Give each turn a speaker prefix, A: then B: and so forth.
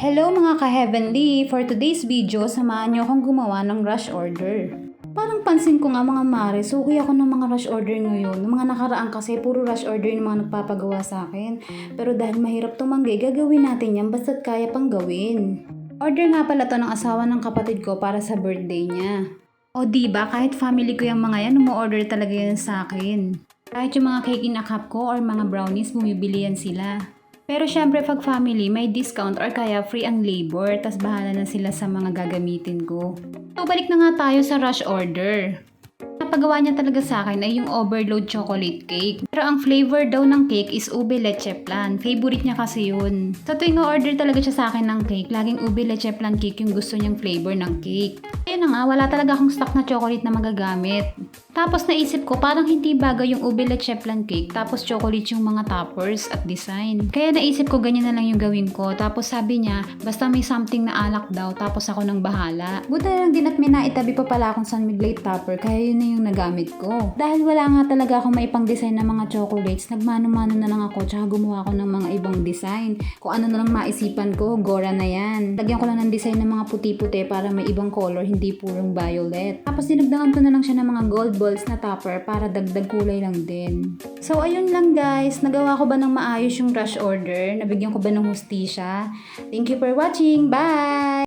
A: Hello mga ka-heavenly! For today's video, samahan niyo akong gumawa ng rush order. Parang pansin ko nga mga mare, suki ako ng mga rush order ngayon. Ng mga nakaraan kasi, puro rush order yung mga nagpapagawa sa akin. Pero dahil mahirap tumanggi, gagawin natin yan basta't kaya pang gawin. Order nga pala to ng asawa ng kapatid ko para sa birthday niya. O diba, kahit family ko yung mga yan, umu-order talaga yan sa akin. Kahit yung mga cake in a cup ko or mga brownies, bumibili yan sila. Pero syempre pag family, may discount or kaya free ang labor, tas bahala na sila sa mga gagamitin ko. So balik na nga tayo sa rush order. Napagawa niya talaga sa akin ay yung overload chocolate cake. Pero ang flavor daw ng cake is ube leche flan. Favorite niya kasi yun. Sa tuwing order talaga siya sa akin ng cake, laging ube leche flan cake yung gusto niyang flavor ng cake. Ayun na nga, wala talaga akong stock na chocolate na magagamit. Tapos naisip ko parang hindi bagay yung ube leche flan cake tapos chocolate yung mga toppers at design. Kaya naisip ko ganyan na lang yung gawin ko. Tapos sabi niya basta may something na alak daw tapos ako nang bahala. Buti na lang din at may naitabi pa pala akong San Miguel topper kaya yun na yung nagamit ko. Dahil wala nga talaga akong maipang design ng mga chocolates, nagmano-mano na lang ako tsaka gumawa ako ng mga ibang design. Kung ano na lang maisipan ko, gora na yan. Lagyan ko lang ng design ng mga puti-puti para may ibang color, hindi purong violet. Tapos dinagdagan ko na lang siya ng mga gold balls na topper para dagdag kulay lang din. So ayun lang guys, nagawa ko ba ng maayos yung rush order? Nabigyan ko ba ng hustisya? Thank you for watching. Bye!